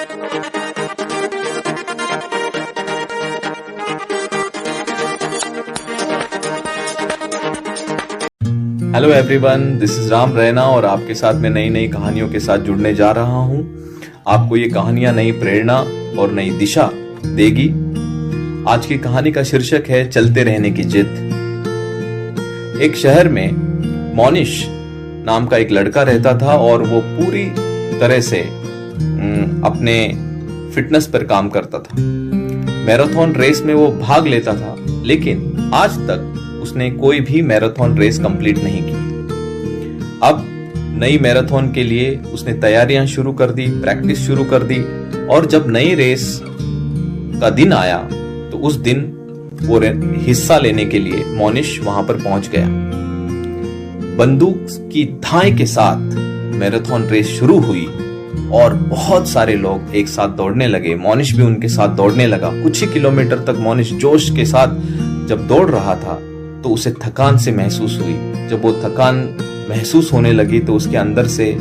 Hello everyone, this is Ram Raina और आपके साथ मैं नई नई कहानियों के साथ जुड़ने जा रहा हूं। आपको ये कहानियां नई प्रेरणा और नई दिशा देगी। आज की कहानी का शीर्षक है चलते रहने की जिद। एक शहर में मोनिश नाम का एक लड़का रहता था और वो पूरी तरह से अपने फिटनेस पर काम करता था। मैराथन रेस में वो भाग लेता था, लेकिन आज तक उसने कोई भी मैराथन रेस कंप्लीट नहीं की। अब नई मैराथन के लिए उसने तैयारियां शुरू कर दी, प्रैक्टिस शुरू कर दी और जब नई रेस का दिन आया तो उस दिन वो हिस्सा लेने के लिए मोनिश वहां पर पहुंच गया। बंदूक की धाई के साथ मैराथन रेस शुरू हुई और बहुत सारे लोग एक साथ दौड़ने लगे। मोनिश भी उनके साथ दौड़ने लगा। कुछ ही किलोमीटर तक मोनिश जोश के साथ जब दौड़ रहा था तो उसे थकान से महसूस हुई। जब वो थकान महसूस होने लगी तो उसके अंदर से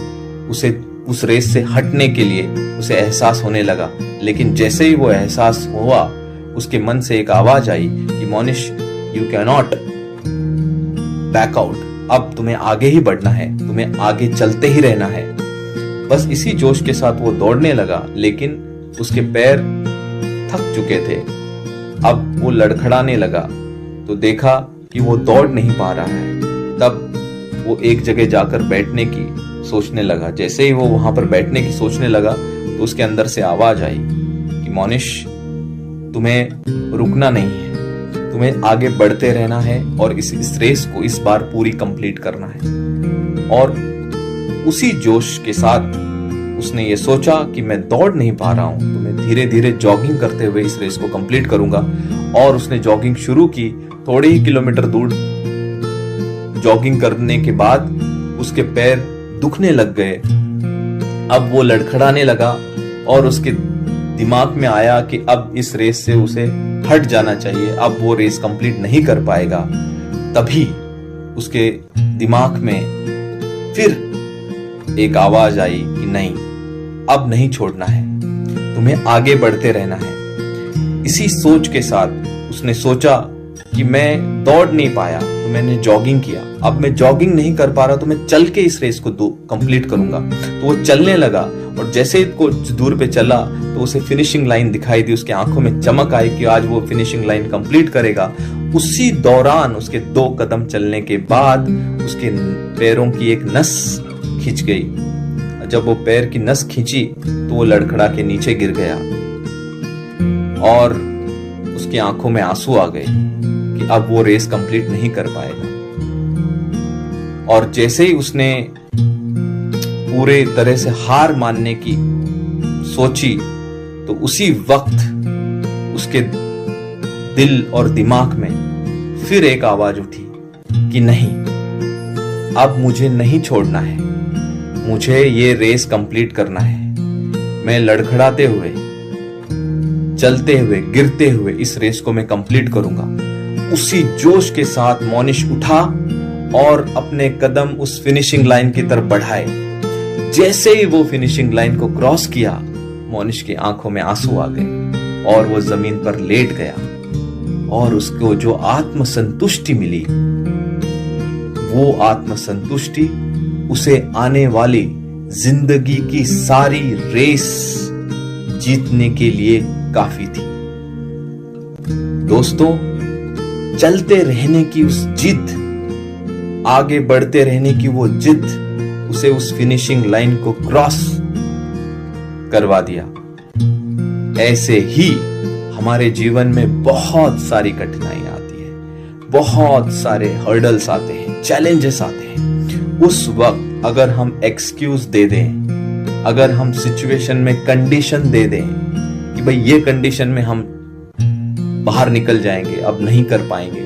उसे उस रेस से हटने के लिए उसे एहसास होने लगा। लेकिन जैसे ही वो एहसास हुआ, उसके मन से एक आवाज आई कि Monish, you can not back out. अब तुम्हें आगे ही बढ़ना है, तुम्हें आगे चलते ही रहना है। बस इसी जोश के साथ वो दौड़ने लगा, लेकिन उसके पैर थक चुके थे। अब वो लड़खड़ाने लगा तो देखा कि वो दौड़ नहीं पा रहा है। तब वो एक जगह जाकर बैठने की सोचने लगा। जैसे ही वो वहां पर बैठने की सोचने लगा तो उसके अंदर से आवाज आई कि मोनिश, तुम्हें रुकना नहीं है, तुम्हें आगे बढ़ते रहना है और इस रेस को इस बार पूरी कंप्लीट करना है। और उसी जोश के साथ उसने ये सोचा कि मैं दौड़ नहीं पा रहा हूं तो मैं धीरे धीरे जॉगिंग करते हुए इस रेस को कंप्लीट करूंगा। और उसने जॉगिंग शुरू की। थोड़े ही किलोमीटर दूर जॉगिंग करने के बाद उसके पैर दुखने लग गए। अब वो लड़खड़ाने लगा और उसके दिमाग में आया कि अब इस रेस से उसे हट जाना चाहिए, अब वो रेस कंप्लीट नहीं कर पाएगा। तभी उसके दिमाग में फिर एक आवाज आई कि नहीं, अब नहीं छोड़ना है, तुम्हें आगे बढ़ते रहना है। इसी सोच के साथ उसने सोचा कि मैं दौड़ नहीं पाया तो मैंने जॉगिंग किया। अब मैं जॉगिंग नहीं कर पा रहा तो मैं चल के इस रेस को कंप्लीट करूंगा। तो वो चलने लगा और जैसे ही कुछ दूर पे चला तो उसे फिनिशिंग लाइन दिखाई दी। उसके आंखों में चमक आई कि आज वो फिनिशिंग लाइन कंप्लीट करेगा। उसी दौरान उसके 2 कदम चलने के बाद उसके पैरों की एक नस खिंच गई। जब वो पैर की नस खींची तो वो लड़खड़ा के नीचे गिर गया और उसकी आंखों में आंसू आ गए कि अब वो रेस कंप्लीट नहीं कर पाएगा। और जैसे ही उसने पूरे तरह से हार मानने की सोची तो उसी वक्त उसके दिल और दिमाग में फिर एक आवाज उठी कि नहीं, अब मुझे नहीं छोड़ना है, मुझे ये रेस कंप्लीट करना है। मैं लड़खड़ाते हुए, चलते हुए, गिरते हुए इस रेस को मैं कंप्लीट करूंगा। उसी जोश के साथ मोनिश उठा और अपने कदम उस फिनिशिंग लाइन की तरफ बढ़ाए। जैसे ही वो फिनिशिंग लाइन को क्रॉस किया, मोनिश की आंखों में आंसू आ गए और वो जमीन पर लेट गया। और उसको जो आत्मसंतुष्टि मिली, वो आत्मसंतुष्टि उसे आने वाली जिंदगी की सारी रेस जीतने के लिए काफी थी। दोस्तों, चलते रहने की उस जिद, आगे बढ़ते रहने की वो जिद उसे उस फिनिशिंग लाइन को क्रॉस करवा दिया। ऐसे ही हमारे जीवन में बहुत सारी कठिनाइयां आती है, बहुत सारे हर्डल्स आते हैं, चैलेंजेस आते हैं। उस वक्त अगर हम एक्सक्यूज दे दें, अगर हम सिचुएशन में कंडीशन दे दें कि भाई ये कंडीशन में हम बाहर निकल जाएंगे, अब नहीं कर पाएंगे,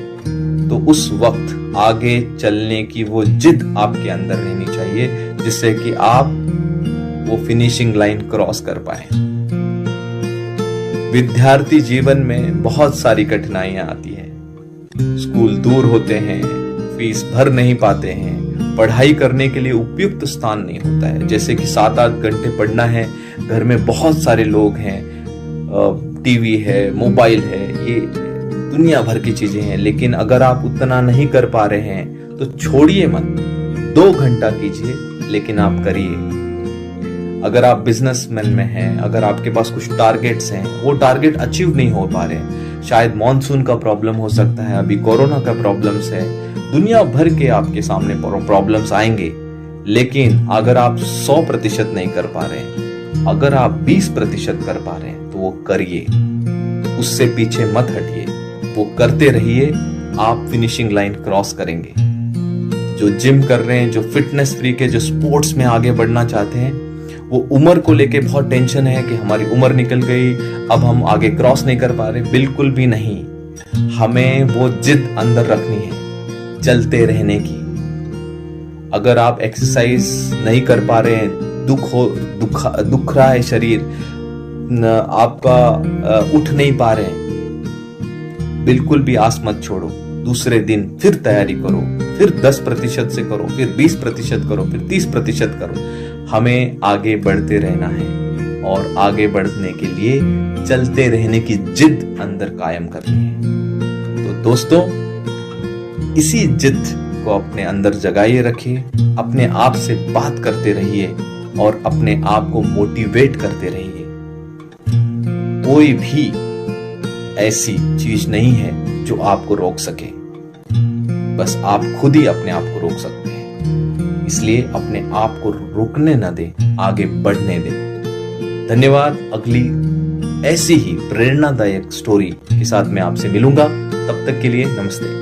तो उस वक्त आगे चलने की वो जिद आपके अंदर रहनी चाहिए, जिससे कि आप वो फिनिशिंग लाइन क्रॉस कर पाए। विद्यार्थी जीवन में बहुत सारी कठिनाइयां आती है। स्कूल दूर होते हैं, फीस भर नहीं पाते हैं, पढ़ाई करने के लिए उपयुक्त स्थान नहीं होता है। जैसे कि 7-8 घंटे पढ़ना है, घर में बहुत सारे लोग हैं, टीवी है, मोबाइल है, ये दुनिया भर की चीजें हैं, लेकिन अगर आप उतना नहीं कर पा रहे हैं तो छोड़िए मत। 2 घंटा कीजिए, लेकिन आप करिए। अगर आप बिजनेसमैन में हैं, अगर आपके पास कुछ टारगेट्स हैं, वो टारगेट अचीव नहीं हो पा रहे हैं, शायद मॉनसून का प्रॉब्लम हो सकता है, अभी कोरोना का प्रॉब्लम्स है, दुनिया भर के आपके सामने प्रॉब्लम्स आएंगे, लेकिन अगर आप 100% नहीं कर पा रहे हैं, अगर आप 20% कर पा रहे हैं, तो वो करिए, उससे पीछे मत हटिए, वो करते रहिए। आप फिनिशिंग लाइन क्रॉस करेंगे। जो जिम कर रहे हैं, जो फिटनेस फ्रीक है, जो स्पोर्ट्स में आगे बढ़ना चाहते हैं, वो उम्र को लेके बहुत टेंशन है कि हमारी उम्र निकल गई, अब हम आगे क्रॉस नहीं कर पा रहे। बिल्कुल भी नहीं, हमें वो जिद अंदर रखनी है, चलते रहने की। अगर आप एक्सरसाइज नहीं कर पा रहे हैं, दुख रहा है शरीर, आपका उठ नहीं पा रहे हैं, बिल्कुल भी आस मत छोड़ो। दूसरे दिन फिर तैयारी करो, फिर 10% से करो, फिर 20% करो, फिर 30% करो। हमें आगे बढ़ते रहना है और आगे बढ़ने के लिए चलते रहने की जिद अंदर कायम करनी है। तो दोस्तों, इसी जिद को अपने अंदर जगाए रखिए, अपने आप से बात करते रहिए और अपने आप को मोटिवेट करते रहिए। कोई भी ऐसी चीज नहीं है जो आपको रोक सके, बस आप खुद ही अपने आप को रोक सकते हैं। इसलिए अपने आप को रुकने न दें, आगे बढ़ने दें। धन्यवाद। अगली ऐसी ही प्रेरणादायक स्टोरी के साथ मैं आपसे मिलूंगा। तब तक के लिए नमस्ते।